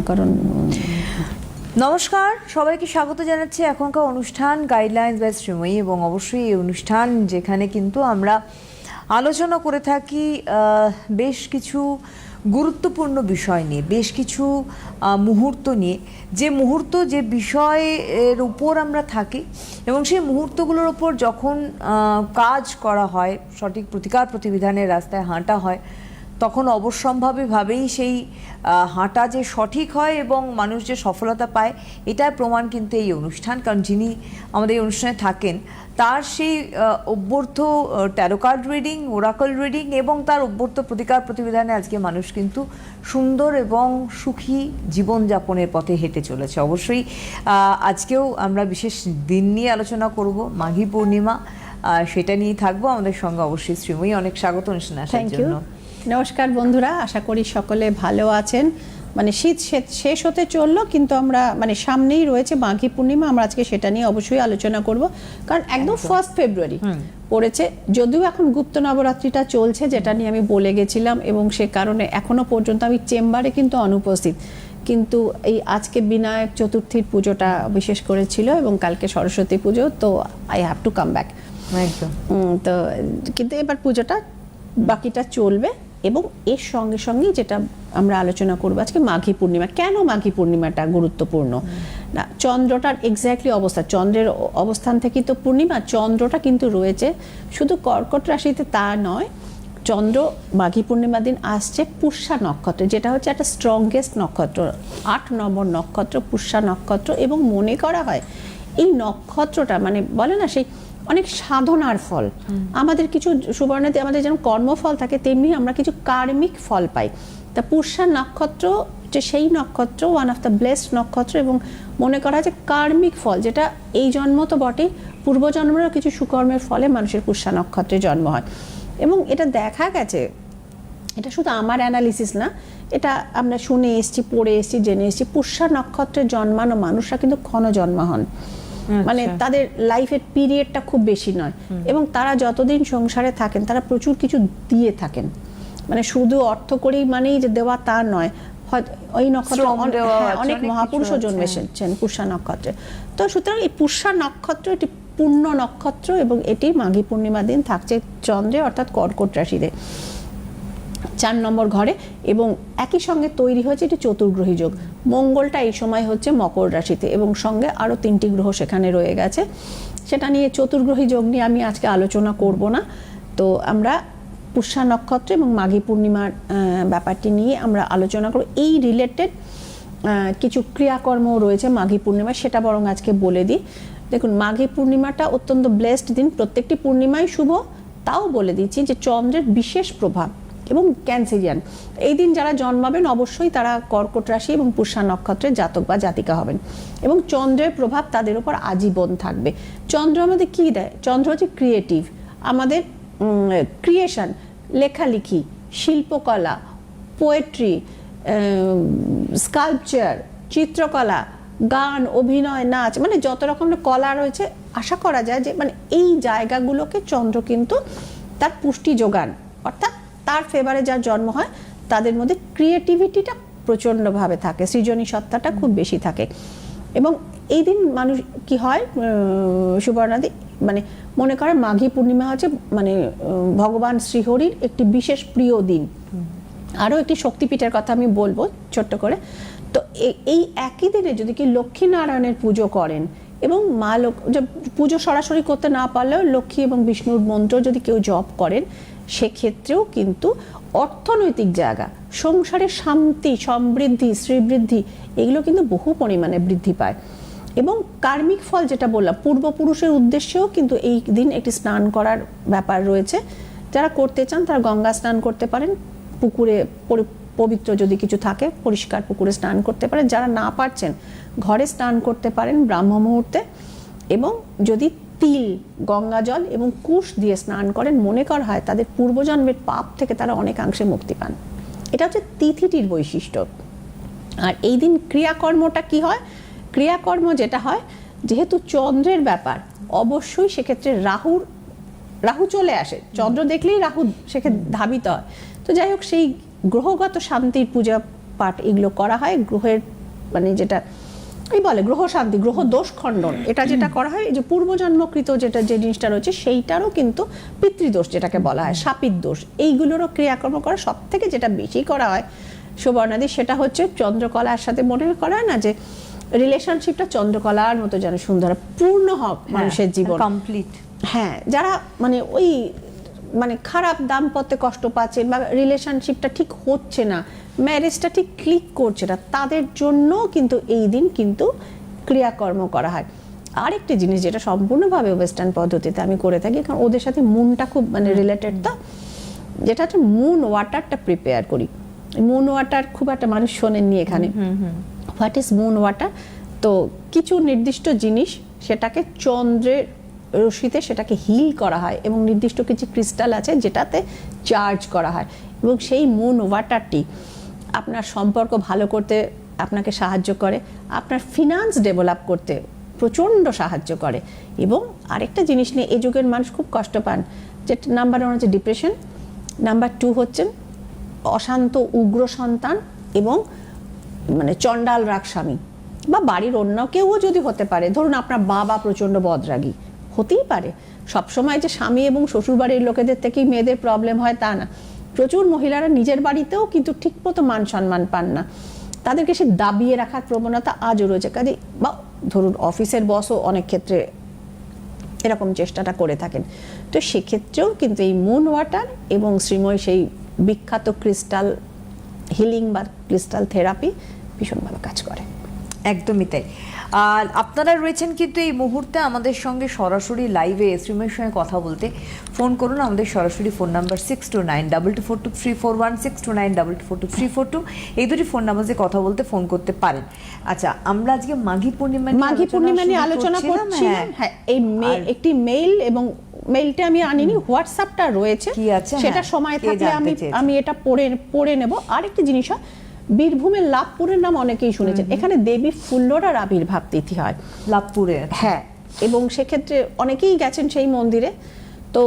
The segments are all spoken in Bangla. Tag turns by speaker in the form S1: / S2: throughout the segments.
S1: কারণ
S2: নমস্কার, সবাইকে স্বাগত জানাচ্ছি এখনকার অনুষ্ঠান গাইডলাইন্স বাই শ্রীময়ী। এবং অবশ্যই এই অনুষ্ঠান যেখানে কিন্তু আমরা আলোচনা করে থাকি বেশ কিছু গুরুত্বপূর্ণ বিষয় নিয়ে, বেশ কিছু মুহূর্ত নিয়ে, যে মুহূর্ত যে বিষয়ের উপর আমরা থাকি এবং সেই মুহূর্তগুলোর উপর যখন কাজ করা হয়, সঠিক প্রতিকার প্রতিবিধানের রাস্তায় হাঁটা হয়, তখন অবশ্যম্ভাবীভাবেই সেই হাঁটা যে সঠিক হয় এবং মানুষ যে সফলতা পায়, এটার প্রমাণ কিন্তু এই অনুষ্ঠান। কারণ যিনি আমাদের এই অনুষ্ঠানে থাকেন তার সেই অভ্যর্থ tarot card reading, oracle reading এবং তার অভ্যর্থ প্রতিকার প্রতিবিধানে আজকে মানুষ কিন্তু সুন্দর এবং সুখী জীবনযাপনের পথে হেঁটে চলেছে। অবশ্যই আজকেও আমরা বিশেষ দিন নিয়ে আলোচনা করব, মাঘী পূর্ণিমা, সেটা নিয়েই থাকবো। আমাদের সঙ্গে অবশ্যই শ্রীময়ী, অনেক স্বাগত অনুষ্ঠানে আসার জন্য।
S1: নমস্কার বন্ধুরা, আশা করি সকলে ভালো আছেন। মানে শীত শেষ হতে চললো, কিন্তু আমরা মানে সামনেই রয়েছে মাঘী পূর্ণিমা, আমরা আজকে সেটা নিয়ে অবশ্যই আলোচনা করব। কারণ একদম 1 ফেব্রুয়ারি পড়েছে, যদিও এখন গুপ্ত নবরাত্রিটা চলছে, যেটা নিয়ে আমি বলে গেছিলাম, এবং সে কারণে এখনো পর্যন্ত আমি চেম্বারে কিন্তু অনুপস্থিত। কিন্তু এই আজকে বিনায়ক চতুর্থীর পুজোটা বিশেষ করে ছিল এবং কালকে সরস্বতী পুজো, তো I have to come back.
S2: একদম।
S1: তো কিন্তু এবার পুজোটা বাকিটা চলবে। এবং এর সঙ্গে সঙ্গে যেটা আমরা আলোচনা করবো আজকে, মাঘী পূর্ণিমা। কেন মাঘী পূর্ণিমাটা গুরুত্বপূর্ণ? না, চন্দ্রটার এক্স্যাক্টলি অবস্থা, চন্দ্রের অবস্থান থেকেই তো পূর্ণিমা। চন্দ্রটা কিন্তু রয়েছে শুধু কর্কট রাশিতে তা নয়, চন্দ্র মাঘী পূর্ণিমার দিন আসছে পুষ্যা নক্ষত্রে, যেটা হচ্ছে একটা স্ট্রংগেস্ট নক্ষত্র, 8 নম্বর নক্ষত্র পুষ্যা নক্ষত্র। এবং মনে করা হয় এই নক্ষত্রটা মানে বলে না সেই অনেক সাধনার ফল। আমাদের কিছু সুবর্ণতে আমাদের যেমন কর্মফল থাকে, তেমনি আমরা কিছু কার্মিক ফল পাই। তা পুষ্যা নক্ষত্র যে সেই নক্ষত্র, ওয়ান অফ দ্য ব্লেসড নক্ষত্র, এবং মনে করা হয় যে কার্মিক ফল, যেটা এই জন্ম তো বটে, পূর্বজন্মেরও কিছু সুকর্মের ফলে মানুষের পুষ্যা নক্ষত্রে জন্ম হয়। এবং এটা দেখা গেছে, এটা শুধু আমার অ্যানালিসিস না, এটা আমরা শুনে এসেছি, পড়ে এসেছি, জেনে এসেছি, পুষ্যা নক্ষত্রে জন্মানো মানুষরা কিন্তু ক্ষণ জন্ম হন। মানে তাদের লাইফের পিরিয়ডটা খুব বেশি নয়, এবং তারা যতদিন সংসারে থাকেন তারা প্রচুর কিছু দিয়ে থাকেন। মানে শুধু অর্থ করেই মানেই যে দেওয়া তা নয়, হয়তো ওই নক্ষত্রে অনেক মহাপুরুষও জন্মেছেন পুষ্যা নক্ষত্রে। তো সুতরাং এই পুষ্যা নক্ষত্র এটি পূর্ণ নক্ষত্র, এবং এটি মাঘী পূর্ণিমা দিন থাকছে চন্দ্রে, অর্থাৎ কর্কট রাশিতে 4 নম্বর ঘরে। এবং একই সঙ্গে তৈরি হয়েছে এটি চতুর্গ্রহী যোগ। মঙ্গলটা এই সময় হচ্ছে মকর রাশিতে, এবং সঙ্গে আরও 3টি গ্রহ সেখানে রয়ে গেছে। সেটা নিয়ে চতুর্গ্রহী যোগ নিয়ে আমি আজকে আলোচনা করব না। তো আমরা পুষ্যা নক্ষত্র এবং মাঘী পূর্ণিমার ব্যাপারটি নিয়ে আমরা আলোচনা করব। এই রিলেটেড কিছু ক্রিয়াকর্ম রয়েছে মাঘী পূর্ণিমায়, সেটা বরং আজকে বলে দিই। দেখুন, মাঘী পূর্ণিমাটা অত্যন্ত ব্লেসড দিন, প্রত্যেকটি পূর্ণিমাই শুভ। তাও বলে দিচ্ছি যে চন্দ্রের বিশেষ প্রভাব, এবং ক্যান্সেরিয়ান এই দিন যারা জন্মাবেন অবশ্যই তারা কর্কট রাশি এবং পুষ্যা নক্ষত্রের জাতক বা জাতিকা হবেন, এবং চন্দ্রের প্রভাব তাদের উপর আজীবন থাকবে। চন্দ্র আমাদের কি দেয়? চন্দ্র হচ্ছে ক্রিয়েটিভ, আমাদের ক্রিয়েশন, লেখালেখি, শিল্পকলা, পোয়েট্রি, স্কাল্পচার, চিত্রকলা, গান, অভিনয়, নাচ, মানে যত রকমের কলা রয়েছে, আশা করা যায় যে মানে এই জায়গাগুলোকে চন্দ্র কিন্তু তার পুষ্টি যোগান। অর্থাৎ তার ফেভারে যার জন্ম হয় তাদের মধ্যে ক্রিয়েটিভিটিটা প্রচণ্ডভাবে থাকে, সৃজনী সত্তাটা খুব বেশি থাকে। এবং এই দিন মানুষ কি হয়, সুবর্ণাদি মানে মনে করে মাঘী পূর্ণিমা হচ্ছে মানে ভগবান শ্রীহরির একটি বিশেষ প্রিয় দিন। আরও একটি শক্তিপীঠের কথা আমি বলবো ছোট্ট করে। তো এই একই দিনে যদি কি লক্ষ্মীনারায়ণের পুজো করেন, এবং মা পুজো সরাসরি করতে না পারলেও লক্ষ্মী এবং বিষ্ণুর মন্ত্র যদি কেউ জপ করেন, সেক্ষেত্রেও কিন্তু অর্থনৈতিক জায়গা, সংসারের শান্তি, সমৃদ্ধি, শ্রীবৃদ্ধি, এগুলো কিন্তু বহু পরিমাণে বৃদ্ধি পায়। এবং কার্মিক ফল যেটা বললাম, পূর্বপুরুষের উদ্দেশ্যেও কিন্তু এই দিন একটি স্নান করার ব্যাপার রয়েছে। যারা করতে চান তারা গঙ্গা স্নান করতে পারেন, পুকুরে পবিত্র যদি কিছু থাকে পরিষ্কার পুকুরে স্নান করতে পারেন। যারা না পারছেন ঘরে স্নান করতে পারেন ব্রাহ্ম মুহূর্তে, এবং যদি তিল, গঙ্গা জল এবং কুশ দিয়ে স্নান করেন, মনে করা হয় তাদের পূর্বজন্মের পাপ থেকে তারা অনেকাংশে মুক্তি পান। এটা হচ্ছে তিথিটির বৈশিষ্ট্য। আর এই দিন ক্রিয়াকর্মটা কি হয়? ক্রিয়াকর্ম যেটা হয়, যেহেতু চন্দ্রের ব্যাপার, অবশ্যই সেক্ষেত্রে রাহু চলে আসে। চন্দ্র দেখলেই রাহু সেক্ষেত্রে ধাবিত হয়। তো যাই হোক, সেই গ্রহগত শান্তির পূজা পাঠ এগুলো করা হয়, গ্রহের মানে যেটা এই বলে গ্রহ শান্তি, গ্রহ দোষ খণ্ডন, এটা যেটা করা হয়, এই যে পূর্বজন্মকৃত যেটা যে জিনিসটা রয়েছে সেইটারও কিন্তু পিতৃদোষ যেটাকে বলা হয়, শাপিত দোষ, এইগুলোরও ক্রিয়াকর্ম করা সব থেকে যেটা বেশি করা হয় সুবর্ণাদি, সেটা হচ্ছে চন্দ্রকলার সাথে মনে করা হয় না যে রিলেশনশিপটা চন্দ্রকলার মতো যেন সুন্দর পূর্ণ হোক মানুষের জীবন
S2: কমপ্লিট।
S1: হ্যাঁ, যারা মানে ওই মানে খারাপ দাম্পত্যে কষ্ট পাচ্ছেন বা রিলেশনশিপটা ঠিক হচ্ছে না, ম্যারেজটা ঠিক ক্লিক করছে না, তাদের জন্য কিন্তু এই দিন কিন্তু ক্রিয়াকর্ম করা হয়। আরেকটি জিনিস যেটা সম্পূর্ণভাবে ওয়েস্টার্ন পদ্ধতিতে আমি করে থাকি, কারণ ওদের সাথে মুনটা খুব মানে রিলেটেড, তো যেটা হচ্ছে মুন ওয়াটারটা প্রিপেয়ার করি। মুন ওয়াটার খুব একটা মানুষ শোনেননি এখানে। What is moon water? তো কিছু নির্দিষ্ট জিনিস সেটাকে চন্দ্রের রশ্মিতে সেটাকে হিল করা হয় এবং নির্দিষ্ট কিছু ক্রিস্টাল আছে যেটাতে চার্জ করা হয়, এবং সেই মুন ওয়াটারটি আপনার সম্পর্ক ভালো করতে আপনাকে সাহায্য করে, আপনার ফিনান্স ডেভেলপ করতে প্রচণ্ড সাহায্য করে। এবং আরেকটা জিনিস নিয়ে এই যুগের মানুষ খুব কষ্ট পান, যে নাম্বার 1 হচ্ছে ডিপ্রেশন, নাম্বার 2 হচ্ছেন অশান্ত উগ্র সন্তান এবং মানে চণ্ডাল রাগ স্বামী, বা বাড়ির অন্য কেউ যদি হতে পারে, ধরুন আপনার বাবা প্রচণ্ড বদরাগী, হতেই পারে। সবসময় যে স্বামী এবং শ্বশুর বাড়ির লোকেদের থেকেই মেয়েদের প্রবলেম হয় তা না, প্রচুর মহিলারা নিজের বাড়িতেও কিন্তু ঠিকমতো মান সম্মান পান না, তাদেরকে সে দাবিয়ে রাখার প্রবণতা আজও রয়েছে। কাজে বা ধরুন অফিসের বসও অনেক ক্ষেত্রে এরকম চেষ্টাটা করে থাকেন। তো সেক্ষেত্রেও কিন্তু এই মুন ওয়াটার এবং শ্রীময় সেই বিখ্যাত ক্রিস্টাল হিলিং বা ক্রিস্টাল থেরাপি ভীষণভাবে কাজ করে।
S2: একদমই তাই। আর আপনারা রয়েছেন কিন্তু এই মুহূর্তে আমাদের সঙ্গে সরাসরি লাইভে শ্রীময়ের সঙ্গে কথা বলতে। ফোন করুন আমাদের সরাসরি ফোন নাম্বার 6292242341, 6292242342, এই দুটি ফোন নাম্বারে কথা বলতে ফোন করতে পারেন। আচ্ছা, আমরা আজকে মাঘী পূর্ণিমা
S1: নিয়ে আলোচনা করছিলাম। হ্যাঁ, এই একটি মেইল, এবং মেইলটা আমি আনিনি, হোয়াটসঅ্যাপটা রয়েছে, সেটা সময় থাকলে আমি এটা পড়ে নেব। আরেকটি জিনিস হয়, বীরভূমের লাভপুরের নাম অনেকেই শুনেছেন, এখানে দেবী ফুল্লরার আবির্ভাব তিথি হয়
S2: লাভপুরে।
S1: হ্যাঁ, এবং সেক্ষেত্রে অনেকেই গেছেন সেই মন্দিরে, তো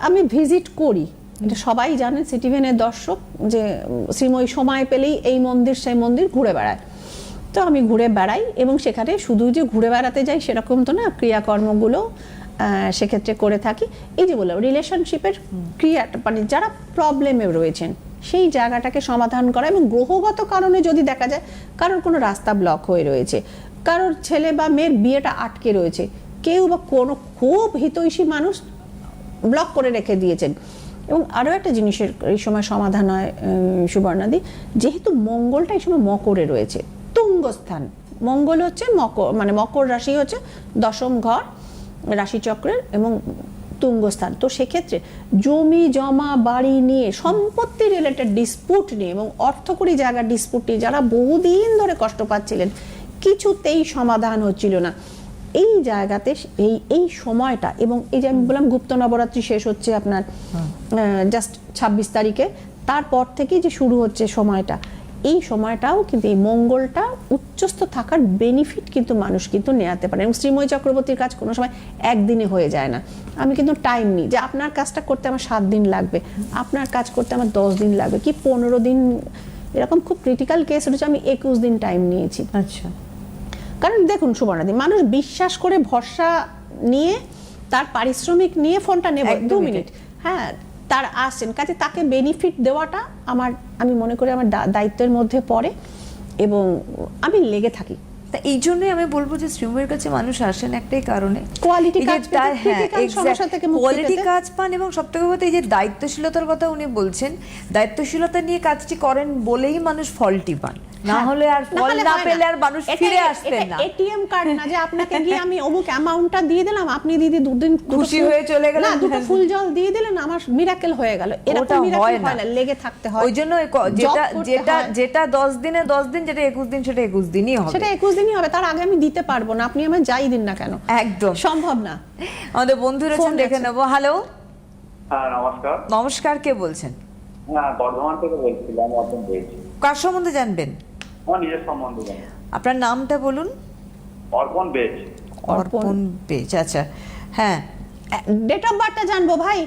S1: আমি ভিজিট করি, এটা সবাই জানেন সিটিভেনের দর্শক, যে শ্রীময়ী সময় পেলেই এই মন্দির সেই মন্দির ঘুরে বেড়ায়। তো আমি ঘুরে বেড়াই, এবং সেখানে শুধু যে ঘুরে বেড়াতে যাই সেরকম তো না, ক্রিয়াকর্মগুলো সেক্ষেত্রে করে থাকি। এই যে বললাম রিলেশনশিপের ক্রিয়া, মানে যারা প্রবলেমে রয়েছেন সেই জায়গাটাকে সমাধান করা, এবং গ্রহগত কারণে যদি দেখা যায় কারোর কোনো রাস্তা ব্লক হয়ে রয়েছে, কারোর ছেলে বা মেয়ের বিয়েটা আটকে রয়েছে, কেউ বা কোনো খুব হিতৈষী মানুষ ব্লক করে রেখে দিয়েছেন। এবং আরও একটা জিনিসের এই সময় সমাধান হয় সুবর্ণাদি, যেহেতু মঙ্গলটা এই সময় মকরে রয়েছে, তুঙ্গস্থান, মঙ্গল হচ্ছে মকর, মানে মকর রাশি হচ্ছে 10ম ঘর রাশিচক্রের এবং তুঙ্গস্থান। তো সেক্ষেত্রে জমি জমা বাড়ি নিয়ে, সম্পত্তি রিলেটেড ডিসপুট নিয়ে এবং অর্থকরী জায়গার ডিসপুট নিয়ে যারা বহুদিন ধরে কষ্ট পাচ্ছিলেন, কিছুতেই সমাধান হচ্ছিল না, এই জায়গাতে এই সময়টা, এবং এই যে আমি বললাম গুপ্ত নবরাত্রি শেষ হচ্ছে আপনার জাস্ট 26 তারিখে, তারপর থেকেই যে শুরু হচ্ছে সময়টা, এই সময়টাও কিন্তু এই মঙ্গলটা উচ্চস্থ থাকার বেনিফিট কিন্তু মানুষ কিন্তু নেওয়াতে পারে। এবং শ্রীময়ী চক্রবর্তীর কাজ কোনো সময় একদিনে হয়ে যায় না, আমি কিন্তু টাইম নিই, যে আপনার কাজটা করতে আমার 7 দিন লাগবে, আপনার কাজ করতে আমার 10 দিন লাগবে, কি 15 দিন, এরকম খুব ক্রিটিক্যাল কেস রয়েছে আমি 21 দিন টাইম নিয়েছি।
S2: আচ্ছা,
S1: কারণ দেখুন সুবর্ণাদি, মানুষ বিশ্বাস করে ভরসা নিয়ে তার পারিশ্রমিক নিয়ে ফোনটা নেব 2 মিনিট, হ্যাঁ তার আসছেন কাজে, তাকে বেনিফিট দেওয়াটা আমি মনে করি আমার দায়িত্বের মধ্যে পড়ে, এবং আমি লেগে থাকি।
S2: তা এই জন্যই আমি বলবো যে শ্রীময়ের কাছে মানুষ আসেন একটাই কারণে,
S1: কোয়ালিটি কাজ
S2: পান, এবং সবথেকে বলতে এই যে দায়িত্বশীলতার কথা উনি বলছেন, দায়িত্বশীলতা নিয়ে কাজটি করেন বলেই মানুষ ফলটি পান, না হলে আর ফল না পেলে আর মানুষ ফিরে আসতেন না।
S1: এটিএম কার্ড না যে আপনাকে গিয়ে আমি অমুক অ্যামাউন্টটা দিয়ে দিলাম, আপনি দিদি 2 দিন
S2: খুশি হয়ে চলে গেলেন,
S1: দুটো ফুল জল দিয়ে দিলেন, আমার মিরাকেল হয়ে গেল, এরকম মিরাকেল হয় না, লেগে থাকতে হয়।
S2: ওই জন্য যেটা 10 দিনে 10 দিন, যেটা 21 দিন সেটা 21 দিনই হবে,
S1: সেটা 21 দিনই হবে, তার আগে আমি দিতে পারবো না, আপনি আমার যাই দিন না কেন,
S2: একদম
S1: সম্ভব না।
S2: আমাদের বন্ধু রয়েছেন, দেখে নেব। হ্যালো,
S3: হ্যাঁ নমস্কার।
S2: নমস্কার, কে বলছেন?
S3: হ্যাঁ, বর্ধমান থেকে বলছিলাম। অর্পণ বেজ।
S2: কার সম্বন্ধে জানবেন?
S3: আমার নিজের সম্বন্ধে জানি।
S2: আপনার নামটা বলুন।
S3: অর্পণ বেজ।
S2: অর্পণ বেজ, আচ্ছা। হ্যাঁ,
S1: ডেট অফ বার্থটা জানবো ভাই।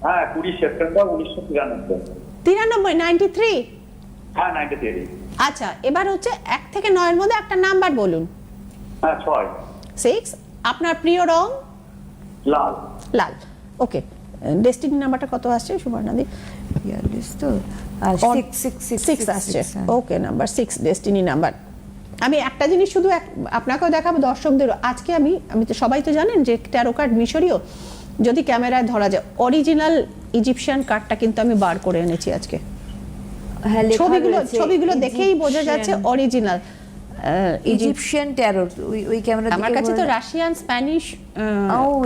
S3: হ্যাঁ, 20 সেপ্টেম্বর 1993।
S1: 93
S3: হ্যাঁ 93।
S1: আচ্ছা, এবার হচ্ছে 1 থেকে 9 এর মধ্যে একটা নাম্বার বলুন।
S3: হ্যাঁ 6
S1: 6। আপনার প্রিয় রং?
S3: লাল।
S1: লাল। ওকে, ডেস্টিনি নাম্বারটা কত আসছে সুবর্ণাদি?
S2: ইয়ারলিস তো
S1: সিক্স আসছে। ওকে, নাম্বার 6 ডেস্টিনি নাম্বার। আমি একটা জিনিস শুধু আপনাকেও দেখাবো, দর্শকদেরও। আজকে আমি তো সবাই তো জানেন যে ট্যারো কার্ড মিশরীয় যদি ক্যামেরায় ধরা যায়, অরিজিনাল ইজিপশিয়ান কার্ডটা কিন্তু আমি বার করে এনেছি আজকে।
S2: হ্যাঁ,
S1: ছবিগুলো দেখেই বোঝা যাচ্ছে অরিজিনাল
S2: ইজিপশিয়ান ট্যারো। ওই ক্যামেরা
S1: আমার কাছে তো রাশিয়ান, স্প্যানিশ,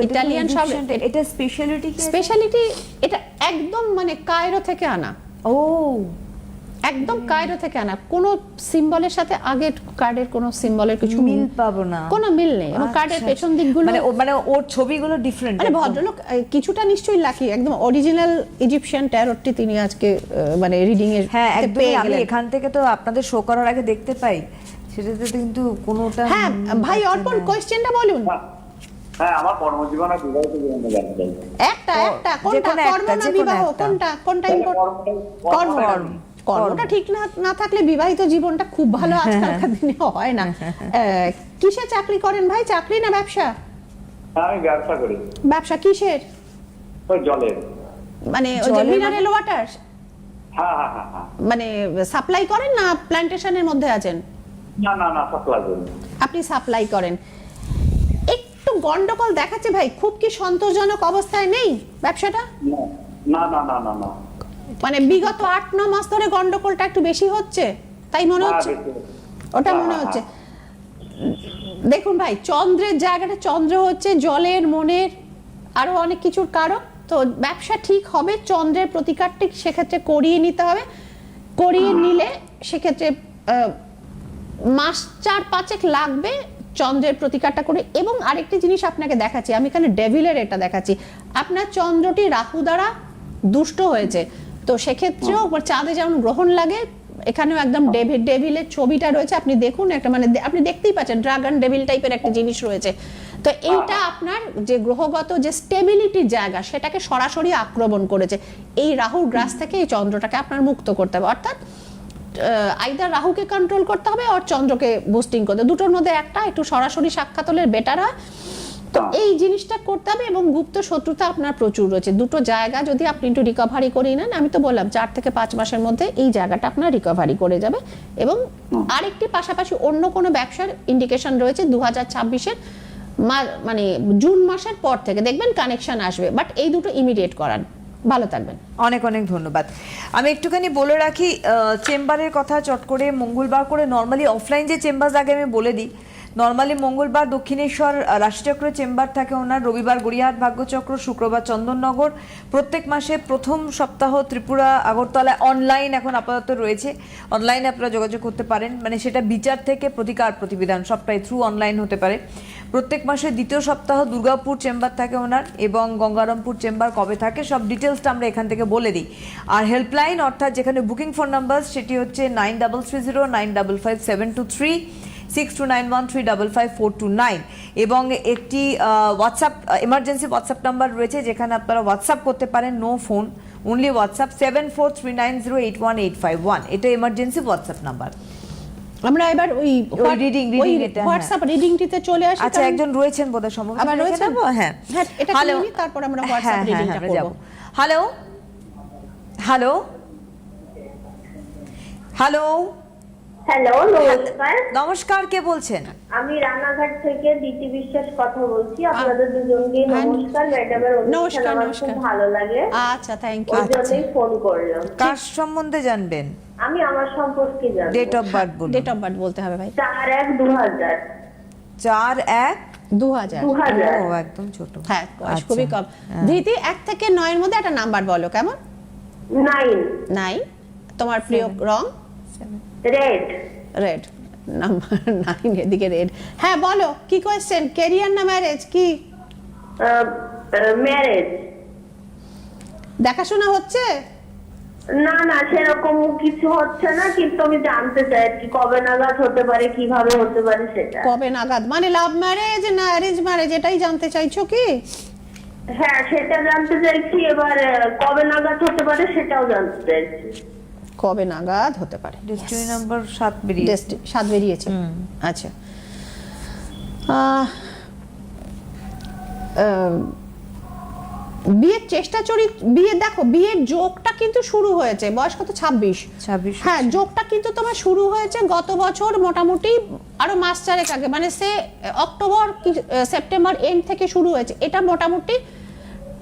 S1: ইটালিয়ান সব।
S2: এটা স্পেশালিটি
S1: স্পেশালিটি এটা একদম মানে কায়রো থেকে আনা।
S2: ও,
S1: একদম কায়রো থেকে আনা। কোনো সিম্বলের সাথে আগের কার্ডের কোনো সিম্বলের কিছু
S2: মিল পাবো না,
S1: কোনো মিল নেই। এবং কার্ডের
S2: আচ্ছা,
S1: পেছন দিকগুলো
S2: মানে ওর ছবিগুলো ডিফারেন্ট।
S1: মানে ভদ্রলোক কিছুটা নিশ্চয়ই লাকি, একদম অরিজিনাল ইজিপশিয়ান ট্যারোটি তিনি আজকে মানে রিডিং এর
S2: হ্যাঁ একদম।
S1: পেয়ে
S2: আমি
S1: গেলেন।
S2: এখান থেকে তো আপনাদের শো করার আগে দেখতে পাই, সেটাতে কিন্তু কোনোটা।
S1: হ্যাঁ ভাই অর্পণ, কোশ্চেনটা বলুন।
S3: হ্যাঁ, আমার কর্মজীবন আর বিবাহিত জীবনে জানতে চাই।
S1: একটা কোনটা, কর্ম না বিবাহ, কোনটা ইম্পর্টেন্ট? কর্মটা ঠিক না থাকলে বিবাহিত জীবনটা খুব ভালো আজকালকার দিনে হয় না। কিসে চাকরি করেন ভাই? চাকরি না ব্যবসা?
S3: হ্যাঁ, আমি ব্যবসা করি।
S1: ব্যবসা কিসের?
S3: ওই জলের।
S1: মানে ওই যে মিনারেল ওয়াটার?
S3: হ্যাঁ হ্যাঁ হ্যাঁ হ্যাঁ।
S1: মানে সাপ্লাই করেন না প্ল্যান্টেশনের মধ্যে আছেন?
S3: না না না, সাপ্লাই করি।
S1: আপনি সাপ্লাই করেন। একটু গন্ডগোল দেখাচ্ছে ভাই, খুব কি সন্তোষজনক অবস্থায় নেই ব্যবসাটা?
S3: না না না না না।
S1: মানে বিগত 8-9 মাস ধরে গন্ডগোলটা একটু বেশি হচ্ছে, তাই মনে হচ্ছে? ওটা মনে হচ্ছে। দেখুন ভাই, চন্দ্রের জায়গাটা, চন্দ্র হচ্ছে জলের, মনের, আরো অনেক কিছুর কারণ। তো ব্যবসা ঠিক হবে, চন্দ্রের প্রতিকারটি সেক্ষেত্রে করিয়ে নিতে হবে। করিয়ে নিলে সেক্ষেত্রে মাস 4-5 লাগবে চন্দ্রের প্রতিকারটা করে। এবং আরেকটি জিনিস আপনাকে দেখাচ্ছি, আমি এখানে ডেভিলের এটা দেখাচ্ছি। আপনার চন্দ্রটি রাহু দ্বারা দুষ্ট হয়েছে, তো সেক্ষেত্রেও চাঁদে যেমন গ্রহণ লাগে, এখানেও একদম ডেভিলের ছবিটা রয়েছে। আপনি দেখুন, একটা মানে আপনি দেখতেই পাচ্ছেন ড্রাগন ডেভিল টাইপের একটা জিনিস রয়েছে। তো এইটা আপনার যে গ্রহগত যে স্টেবিলিটির জায়গা, সেটাকে সরাসরি আক্রমণ করেছে। এই রাহুর গ্রাস থেকে এই চন্দ্রটাকে আপনার মুক্ত করতে হবে। অর্থাৎ আইদার রাহুকে কন্ট্রোল করতে হবে আর চন্দ্রকে বুস্টিং করতে, দুটোর মধ্যে একটা একটু সরাসরি সাক্ষাৎ হলে বেটার হয়। তো এই জিনিসটা করতে হবে। এবং গুপ্ত শত্রুতা আপনার প্রচুর রয়েছে। দুটো জায়গা যদি আপনি একটু রিকভারি করে নেন, আমি তো বললাম 4 থেকে 5 মাসের মধ্যে এই জায়গাটা আপনার রিকভারি করে যাবে। এবং আরেকটি পাশাপাশি অন্য কোনো ব্যবসার ইন্ডিকেশন রয়েছে 2026-এর মানে জুন মাসের পর থেকে দেখবেন কানেকশন আসবে, বাট এই দুটো ইমিডিয়েট করান। ভালো থাকবেন।
S2: অনেক অনেক ধন্যবাদ। আমি একটুখানি বলে রাখি চেম্বারের কথা চট করে। মঙ্গলবার করে নর্মালি অফলাইন যে চেম্বার আগে আমি বলে দিই, নর্মালি মঙ্গলবার দক্ষিণেশ্বর রাশিচক্র চেম্বার থাকে ওনার, রবিবার গড়িয়াহাট ভাগ্যচক্র, শুক্রবার চন্দননগর। প্রত্যেক মাসে প্রথম সপ্তাহ ত্রিপুরা আগরতলায় অনলাইন এখন আপাতত রয়েছে, অনলাইনে আপনারা যোগাযোগ করতে পারেন। মানে সেটা বিচার থেকে প্রতিকার প্রতিবিধান সবটাই থ্রু অনলাইন হতে পারে। প্রত্যেক মাসে দ্বিতীয় সপ্তাহ দুর্গাপুর চেম্বার থাকে ওনার, এবং গঙ্গারামপুর চেম্বার কবে থাকে সব ডিটেলসটা আমরা এখান থেকে বলে দিই। আর হেল্পলাইন অর্থাৎ যেখানে বুকিং ফোন নাম্বার, সেটি হচ্ছে 9330955723, 6291355429। এবং একটি হোয়াটসঅ্যাপ এমার্জেন্সি হোয়াটসঅ্যাপ নাম্বার রয়েছে, যেখানে আপনারা হোয়াটসঅ্যাপ করতে পারেন, নো ফোন, অনলি হোয়াটসঅ্যাপ 7439081851। এটা এমার্জেন্সি হোয়াটসঅ্যাপ নাম্বার।
S1: আমরা এবার ওই
S2: রিডিং এটা
S1: হোয়াটসঅ্যাপ রিডিংটিতে চলে আসি।
S2: আচ্ছা, একজন রয়েছেন বোধহয় সম্ভবত।
S1: আবার রয়েছেন?
S2: হ্যাঁ
S1: হ্যাঁ, এটা
S2: হ্যালো,
S1: নিয়ে তারপর আমরা হোয়াটসঅ্যাপ রিডিংটা করব।
S2: হ্যালো হ্যালো হ্যালো
S4: হ্যালো, নমস্কার।
S2: নমস্কার, কে বলছেন?
S4: আমি রানাঘাট থেকে দিতি বিশ্বাস কথা বলছি। আপনাদের দুজনকে নমস্কার। ম্যাডামের অনুষ্ঠান আমার খুব ভালো লাগে।
S1: আচ্ছা, থ্যাংক ইউ।
S4: ওই জন্যই ফোন করলাম।
S2: কার সম্বন্ধে জানবেন?
S4: আমি আমার সম্পর্কে জানবো।
S2: ডেট অফ বার্থ বলুন।
S1: ডেট অফ বার্থ বলতে হবে ভাই।
S4: 4/1/2000।
S2: 4/1/2000।
S4: 2000।
S2: ও একদম ছোট।
S1: হ্যাঁ,
S2: আচ্ছা।
S1: খুবই কম। ধৃতি 1 থেকে 9 এর মধ্যে একটা নাম্বার বলো। কেমন?
S4: 9।
S1: 9। তোমার প্রিয় রং?
S4: রেড।
S1: রেড। নাম্বার 9 এদিকে রেড। হ্যাঁ বলো, কি কোশ্চেন? ক্যারিয়ার না ম্যারেজ? কি
S4: ম্যারেজ।
S1: দেখাশোনা হচ্ছে?
S4: না না, সেরকম কিছু হচ্ছে না, কিন্তু আমি জানতে চাই কি কবে নাগাদ হতে পারে, কিভাবে হতে পারে সেটা।
S1: কবে নাগাদ মানে লাভ ম্যারেজ না অ্যারেঞ্জ ম্যারেজ, এটাই জানতে চাইছো কি?
S4: হ্যাঁ, সেটা জানতে চাইছি। এবার কবে নাগাদ হতে পারে সেটাও জানতে চাইছি।
S1: কবে নাগাদ হতে পারে?
S2: ডেস্টিনি নাম্বার 7 বেরিয়েছে।
S1: 7 বেরিয়েছে। আচ্ছা, বিয়ের চেষ্টা বিয়ে, দেখো বিয়ের যোগটা কিন্তু শুরু হয়েছে, বয়স কত? 26। হ্যাঁ, যোগটা কিন্তু তোমার শুরু হয়েছে গত বছর মোটামুটি আরো মাস চারেক আগে, মানে সে অক্টোবর সেপ্টেম্বর এন্ড থেকে শুরু হয়েছে। এটা মোটামুটি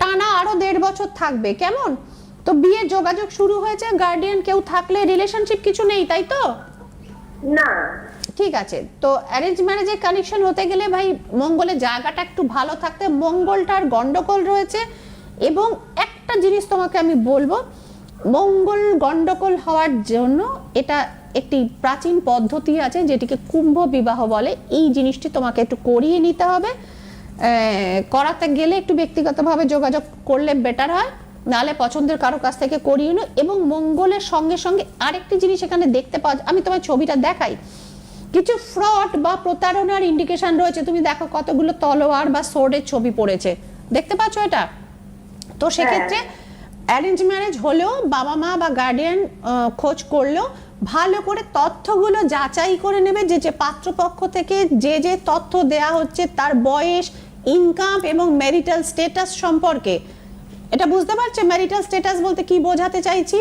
S1: টানা আরো 1.5 বছর থাকবে। কেমন? তো বিয়ের যোগাযোগ শুরু হয়েছে, গার্ডিয়ান কেউ থাকলে, রিলেশনশিপ কিছু নেই, তাই তো?
S4: না।
S1: ঠিক আছে, তো অ্যারেঞ্জ ম্যারেজের কানেকশন হতে গেলে ভাই মঙ্গলের জায়গাটা একটু ভালো থাকতে, মঙ্গলটার গন্ডগোল রয়েছে। এবং একটা জিনিস তোমাকে আমি বলবো, মঙ্গল গন্ডগোল হওয়ার জন্য এটা একটি প্রাচীন পদ্ধতি আছে যেটিকে কুম্ভ বিবাহ বলে। এই জিনিসটি তোমাকে একটু করিয়ে নিতে হবে। করাতে গেলে একটু ব্যক্তিগতভাবে যোগাযোগ করলে বেটার হয়, নাহলে পছন্দের কারো কাছ থেকে করিয়ে নিও। এবং মঙ্গলের সঙ্গে সঙ্গে আরেকটি জিনিস এখানে দেখতে পাওয়া যায়, আমি তোমার ছবিটা দেখাই, কিছু ফ্রড বা প্রতারণার ইন্ডিকেশন রয়েছে। তুমি দেখো কতগুলো তলোয়ার বা সোর্ডের ছবি পড়েছে, দেখতে পাচ্ছ এটা? তো সেক্ষেত্রে অ্যারেঞ্জ ম্যারেজ হলেও বাবা মা বা গার্ডিয়ান খোঁজ করলেও ভালো করে তথ্যগুলো যাচাই করে নেবে, যে পাত্রপক্ষ থেকে যে তথ্য দেয়া হচ্ছে তার বয়স, ইনকাম এবং ম্যারিটাল স্ট্যাটাস সম্পর্কে। এটা বুঝতে পারছো ম্যারিটাল স্ট্যাটাস বলতে কি বোঝাতে চাইছি?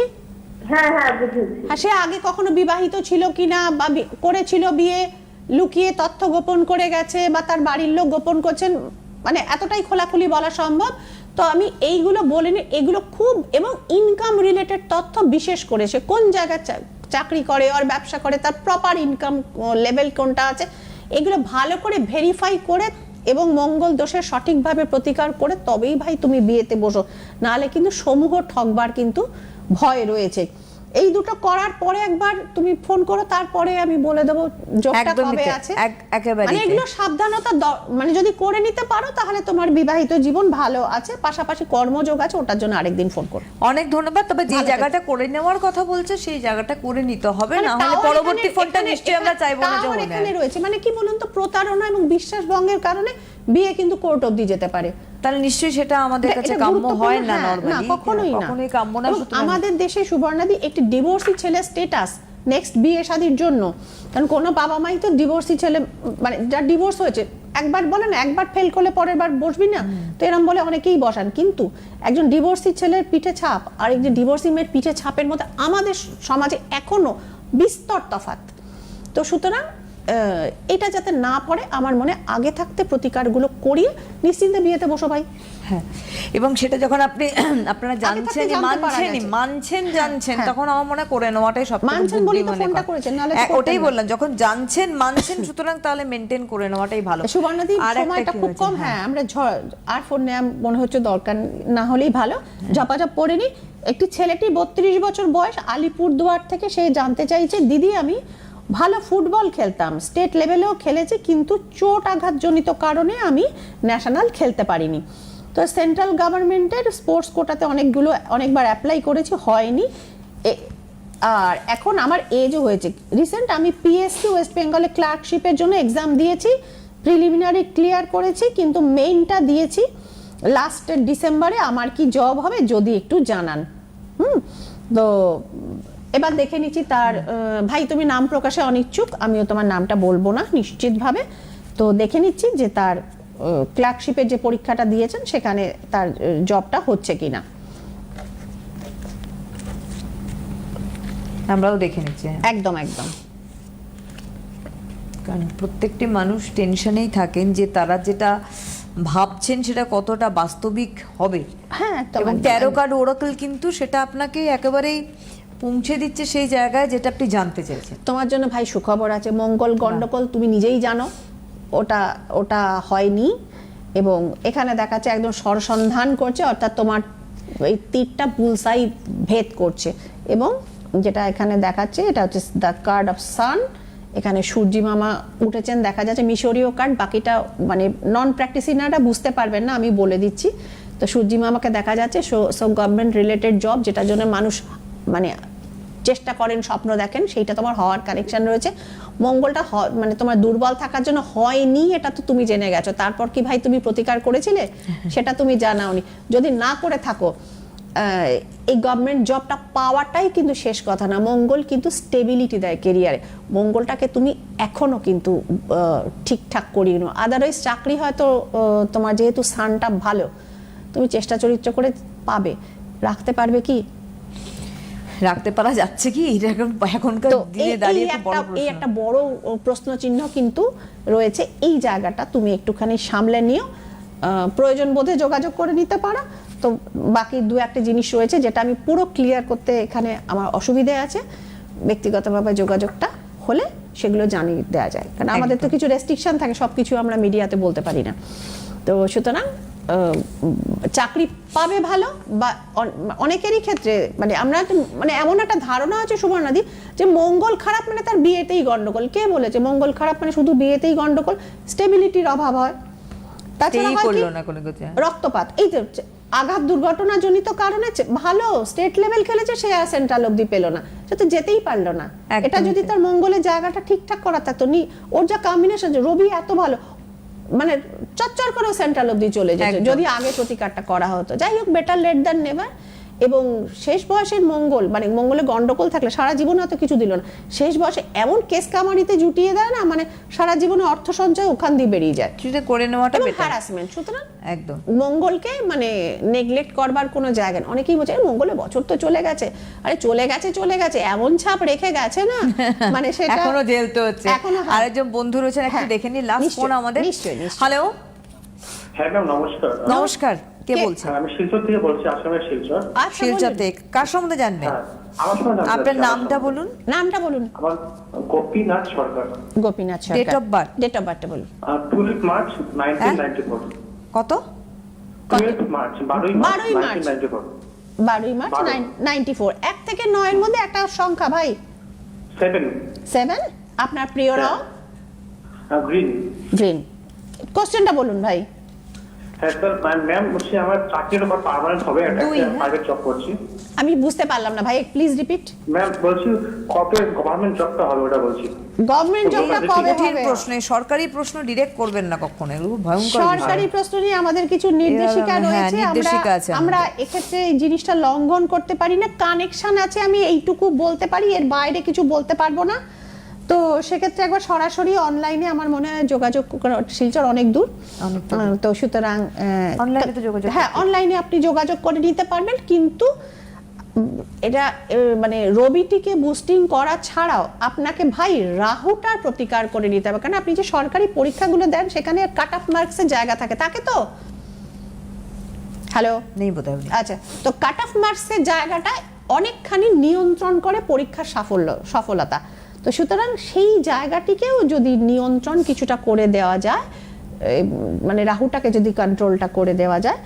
S4: হ্যাঁ হ্যাঁ বুঝেছি।
S1: আর সে আগে কখনো বিবাহিত ছিল কিনা, বা করেছিল বিয়ে, লুকিয়ে তথ্য গোপন করে গেছে, বা তার বাড়ির লোক গোপন করছেন, মানে এতটাই খোলাখুলি বলা সম্ভব। তো আমি এইগুলো বলিনি, এগুলো খুব, এবং ইনকাম রিলেটেড তথ্য বিশেষ করে, সে কোন জায়গায় চাকরি করে আর ব্যবসা করে, তার প্রপার ইনকাম লেভেল কোনটা আছে, এগুলো ভালো করে ভেরিফাই করে এবং মঙ্গল দোষের সঠিকভাবে প্রতিকার করে তবেই ভাই তুমি বিয়েতে বসো, নাহলে কিন্তু সমূহ ঠকবার কিন্তু ভয় রয়েছে। এই দুটো করার পরে একবার তুমি ফোন করো, তারপরে আমি বলে দেবো যোগটা কবে আছে। মানে এগুলো সাবধানতা, মানে যদি করে নিতে পারো তাহলে তোমার বিবাহিত জীবন ভালো আছে, পাশাপাশি কর্মযোগ আছে, ওটার জন্য আরেকদিন ফোন করো।
S2: অনেক ধন্যবাদ। তবে যে জায়গাটা করে নেওয়ার কথা বলছে সেই জায়গাটা করে নিতে হবে, না হলে পরবর্তী ফোনটা নিশ্চয়ই আমরা চাইবো না যে
S1: এখানে রয়েছে, মানে কি বলুন তো, প্রতারণা এবং বিশ্বাস ভঙ্গের কারণে বিয়ে কিন্তু কোর্ট অবধি যেতে পারে।
S2: তাহলে নিশ্চয়ই সেটা আমাদের কাছে কাম্য হয় না, নরমালি
S1: কখনোই
S2: কাম্য না।
S1: আমাদের দেশে সুবর্ণাদি একটি ডিভোর্সি ছেলে স্ট্যাটাস নেক্সট বিয়ে শাদীর জন্য, কারণ কোনো বাবা মাই তো ডিভোর্সি ছেলে, মানে যার ডিভোর্স হয়েছে, একবার বলে না, একবার ফেল করলে পরের বার বসবি না, তো এরকম বলে অনেকেই বসান। কিন্তু একজন ডিভোর্সি ছেলের পিঠে ছাপ আর একজন ডিভোর্সি মেয়ের পিঠে ছাপের মধ্যে আমাদের সমাজে এখনো বিস্তর তফাৎ। তো সুতরাং এটা যাতে না পড়ে, আমার মনে আগে থাকতে প্রতিকারগুলো করিয়ে নিশ্চিন্তে বিয়েতে বসো ভাই।
S2: হ্যাঁ, এবং সেটা যখন আপনারা জানছেন তখন আমার মনে করে নেওয়াটাই সবথেকে বুদ্ধিমানের। ওটাই বললাম, যখন জানছেন মানছেন, সুতরাং তাহলে মেনটেন করে নেওয়াটাই ভালো।
S1: সুবর্ণাদি সময়টা খুব কম, হ্যাঁ আমরা আর ফোন নেওয়া মনে হচ্ছে দরকার না হলেই ভালো। ঝপাঝপ পড়ে নি। একটি ছেলেটি 32 বছর বয়স, আলিপুরদুয়ার থেকে, সে জানতে চাইছে, দিদি আমি ভালো ফুটবল খেলতাম, স্টেট লেভেলেও খেলেছি, কিন্তু চোট আঘাতজনিত কারণে আমি ন্যাশনাল খেলতে পারিনি। তো সেন্ট্রাল গভর্নমেন্টের স্পোর্টস কোটাতে অনেকবার অ্যাপ্লাই করেছি, হয়নি। আর এখন আমার এজও হয়েছে। রিসেন্ট আমি পিএসসি ওয়েস্ট বেঙ্গলে ক্লার্কশিপের জন্য এক্সাম দিয়েছি, প্রিলিমিনারি ক্লিয়ার করেছি, কিন্তু মেইনটা দিয়েছি লাস্ট ডিসেম্বরে। আমার কি জব হবে যদি একটু জানান। তো এবার দেখে নিচ্ছি তার, ভাই তুমি নাম প্রকাশে অনিচ্ছুক, আমিও তোমার নামটা বলবো না নিশ্চিতভাবে। তো দেখে নিচ্ছি যে তার ক্লার্কশিপের যে পরীক্ষাটা দিয়েছেন সেখানে তার জবটা হচ্ছে কিনা,
S2: আমরাও দেখে নিচ্ছি।
S1: একদম একদম,
S2: কারণ প্রত্যেকটি মানুষ টেনশনেই থাকেন যে তারা যেটা ভাবছেন সেটা কতটা বাস্তবিক হবে।
S1: হ্যাঁ,
S2: এবং 13 কার্ড ওরাকল কিন্তু সেটা আপনাকে একেবারেই পৌঁছে দিচ্ছে সেই জায়গায় যেটা আপনি জানতে চাইছেন।
S1: তোমার জন্য ভাই সুখবর আছে, মঙ্গল গন্ডগোল তুমি নিজেই জানো ওটা হয়নি, এবং এখানে দেখাচ্ছে একদম সরসন্ধান করছে, অর্থাৎ তোমার এই তীরটা বুলসাই ভেদ করছে। এবং যেটা এখানে দেখাচ্ছে এটা হচ্ছে দ্য কার্ড অফ সান, এখানে সূর্যি মামা উঠেছেন দেখা যাচ্ছে, মিশরীয় কার্ড, বাকিটা মানে নন প্র্যাকটিসিনাররা বুঝতে পারবেন না, আমি বলে দিচ্ছি। তো সূর্যি মামাকে দেখা যাচ্ছে, সো গভর্নমেন্ট রিলেটেড জব, যেটার জন্য মানুষ মানে চেষ্টা করেন, স্বপ্ন দেখেন, সেইটা তোমার হওয়ার কানেকশন রয়েছে। মঙ্গলটা মানে তোমার দুর্বল থাকার জন্য হয়নি, এটা তো তুমি জেনে গেছো। তারপর কি ভাই তুমি প্রতিকার করেছিলে সেটা তুমি জানাওনি। যদি না করে থাকো এই গভর্নমেন্ট জবটা পাওয়াটাই কিন্তু শেষ কথা না। মঙ্গল কিন্তু স্টেবিলিটি দেয় কেরিয়ারে। মঙ্গলটাকে তুমি এখনো কিন্তু ঠিকঠাক করিয়ে নাও, আদারওয়াইজ চাকরি হয়তো তোমার যেহেতু সানটা ভালো, তুমি চেষ্টা চরিত্র করে পাবে, রাখতে পারবে কি?
S2: রাখতে পারা যাচ্ছে কি এটা এখনকার
S1: তো
S2: দিনে দাঁড়িয়ে তো বড়
S1: এই
S2: প্রশ্ন।
S1: একটা বড় প্রশ্ন চিহ্ন কিন্তু রয়েছে। এই জায়গাটা তুমি একটুখানি সামলে নিও, প্রয়োজন বোধে যোগাযোগ করে নিতে পারো। তো বাকি দু একটা জিনিস রয়েছে যেটা আমি পুরো ক্লিয়ার করতে এখানে আমার অসুবিধে আছে, ব্যক্তিগতভাবে যোগাযোগটা হলে সেগুলো জানিয়ে দেওয়া যায়, কারণ আমাদের তো কিছু রেস্ট্রিকশন থাকে, সব কিছু আমরা মিডিয়াতে বলতে পারি না। তো সুতরাং চাকরি পাবে ভালো, বা অনেকেরই ক্ষেত্রে মানে আমরা মানে এমন একটা ধারণা আছে সুবর্ণাদি যে মঙ্গল খারাপ মানে তার বিয়েতেই গন্ডগোল। কে বলেছে মঙ্গল খারাপ মানে শুধু বিয়েতেই গন্ডগোল? স্টেবিলিটির অভাব হয়, তাছাড়া হয় কি রক্তপাত, এই যে আঘাত দুর্ঘটনা জনিত কারণে ভালো স্টেট লেভেল খেলেছে সে আর সেন্ট্রাল অবধি পেল না, সে তো যেতেই পারলো না। এটা যদি তার মঙ্গলের জায়গাটা ঠিকঠাক করা থাকতো, ওর যা কম্বিনেশন, রবি এত ভালো মানে চচ্চর করে সেন্ট্রাল অবধি চলে যেত যদি আগে প্রতিকারটা করা হতো। যাই হোক, বেটার লেট দ্যান নেভার। এবং শেষ বয়সের মঙ্গল মানে মঙ্গলে গন্ডগোল থাকলে সারা জীবন হয়তো কিছু দিল না, শেষ বয়সে এমন কেস কামারিতে জুটিয়ে দেয় না, মানে সারা জীবনে অর্থ সঞ্চয় ওখান দিয়ে বেরিয়ে যায়,
S2: সেটা করে নেওয়াটা বেটার।
S1: হ্যারাসমেন্ট। সুতরাং
S2: একদম
S1: মঙ্গলকে মানে নেগলেক্ট করবার কোনো জায়গা নেই। অনেকেই বলছে মঙ্গলে বছর তো চলে গেছে, আরে চলে গেছে এমন ছাপ রেখে গেছে না, মানে সেটা
S2: এখনো ঝেলতে হচ্ছে। আরেকজন বন্ধু রয়েছেন, একটু দেখে নি লাস্ট ফোন আমাদের। হ্যালো,
S3: হ্যাঁ ম্যাম নমস্কার।
S2: নমস্কার, কে বলছেন?
S3: আমি শিলচর থেকে বলছি, আসামের শিলচর।
S2: শিলচর থেকে কার সম্বন্ধে জানবেন?
S3: আমার সঙ্গে
S2: আপনার নামটা বলুন।
S1: নামটা বলুন।
S3: আমার Gopinath Sarkar.
S1: Gopinath Sarkar.
S2: Date of birth?
S1: Date of বার্থটা বলুন।
S3: 12 মার্চ 1994।
S2: কত?
S3: 12 মার্চ 12 মার্চ 1994।
S1: 12 মার্চ 94। 1 থেকে 9 এর মধ্যে একটা সংখ্যা ভাই। 7। আপনার প্রিয় রং?
S3: গ্রিন।
S1: গ্রিন। কোশ্চেনটা বলুন ভাই।
S3: হ্যাঁ স্যার, ম্যাম বলছি আমার চাকরির উপর পার্মানেন্ট হবে, একটা প্রাইভেট জব করছি।
S1: আমি বুঝতে পারলাম না ভাই, প্লিজ রিপিট।
S3: ম্যাম বলছি কবে গভর্নমেন্ট জবটা হবে ওটা বলছি।
S1: গভর্নমেন্ট জবটা কবে হবে?
S2: প্রশ্ন, সরকারি প্রশ্ন ডিরেক্ট করবেন না কখনো, এগুলো ভয়ঙ্কর।
S1: সরকারি প্রশ্ন নিয়ে আমাদের কিছু নির্দেশিকা রয়েছে, আমরা এক্ষেত্রে এই জিনিসটা লঙ্ঘন করতে পারি না। কানেকশন আছে, আমি এইটুকু বলতে পারি, এর বাইরে কিছু বলতে পারবো না। তো সেক্ষেত্রে একবার সরাসরি অনলাইনে আমার মনে হয় যোগাযোগ, শিলচর অনেক দূর, তো সুতরাং হ্যাঁ অনলাইনে আপনি যোগাযোগ করে নিতে পারবেন। কিন্তু এটা মানে রবিটিকে বুস্টিং করা ছাড়াও আপনাকে ভাই রাহুটার প্রতিকার করে নিতে হবে, কারণ আপনি যে সরকারি পরীক্ষাগুলো দেন সেখানে কাট অফ মার্কসের জায়গা থাকে তো। হ্যালো,
S2: নেই বোধহয়।
S1: আচ্ছা, তো কাট অফ মার্কসের জায়গাটা অনেকখানি নিয়ন্ত্রণ করে পরীক্ষার সফলতা। তো সুতরাং সেই জায়গাটিকেও যদি নিয়ন্ত্রণ কিছুটা করে দেওয়া যায়, মানে রাহুটাকে যদি কন্ট্রোলটা করে দেওয়া যায়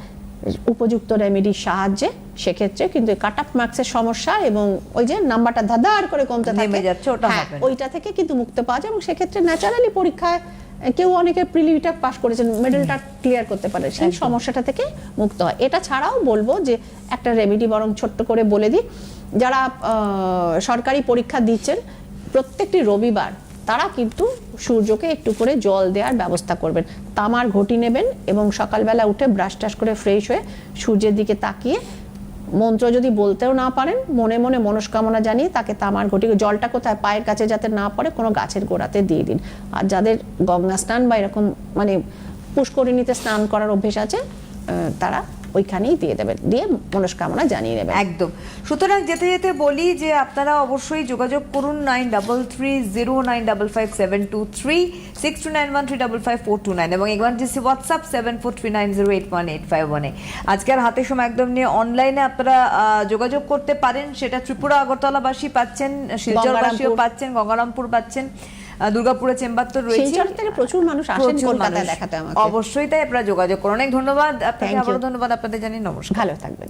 S1: উপযুক্ত রেমেডির সাহায্যে, সেক্ষেত্রে কিন্তু কাট অফ মার্কসের সমস্যা এবং ওই যে নাম্বারটা ধাঁধার করে কমতে থাকে ওইটা থেকে কিন্তু মুক্ত পাওয়া যায়। এবং সেক্ষেত্রে ন্যাচারালি পরীক্ষায় কেউ অনেকে প্রিলিমিটা পাস করেছেন, মেডেলটা ক্লিয়ার করতে পারে, সেই সমস্যাটা থেকে মুক্ত হয়। এটা ছাড়াও বলবো যে একটা রেমেডি বরং ছোট্ট করে বলে দিই, যারা সরকারি পরীক্ষা দিচ্ছেন প্রত্যেকটি রবিবার তারা কিন্তু সূর্যকে একটু করে জল দেওয়ার ব্যবস্থা করবেন। তামার ঘটি নেবেন এবং সকালবেলা উঠে ব্রাশ টাশ করে ফ্রেশ হয়ে সূর্যের দিকে তাকিয়ে, মন্ত্র যদি বলতেও না পারেন মনে মনে মনস্কামনা জানিয়ে তাকে তামার ঘটি, জলটা কোথায় পায়ের কাছে যাতে না পড়ে কোনো গাছের গোড়াতে দিয়ে দিন। আর যাদের গঙ্গা স্নান বা এরকম মানে পুষ্করিণীতে স্নান করার অভ্যেস আছে তারা ওইখানেই দিয়ে দেবেন, দিয়ে মনস্কামনা জানিয়ে নেবেন।
S2: একদম। সুতরাং যেতে যেতে বলি যে আপনারা অবশ্যই যোগাযোগ করুন 9330955723 6291355429 এবং ইমার্জেন্সি হোয়াটসঅ্যাপ 7439081851। আজকের হাতে সময় একদম নিয়ে অনলাইনে আপনারা যোগাযোগ করতে পারেন, সেটা ত্রিপুরা আগরতলাবাসী পাচ্ছেন, শিলচরবাসীও পাচ্ছেন, গঙ্গারামপুর পাচ্ছেন, দুর্গাপুরে চেম্বার তো রয়েছে,
S1: শিলচর থেকে প্রচুর মানুষ আসেন কলকাতায় দেখাতে আমাকে।
S2: অবশ্যই তাই আপনারা যোগাযোগ করুন। অনেক ধন্যবাদ আপনাকে, আবারও ধন্যবাদ আপনাদের জানিয়ে নমস্কার।
S1: ভালো থাকবেন।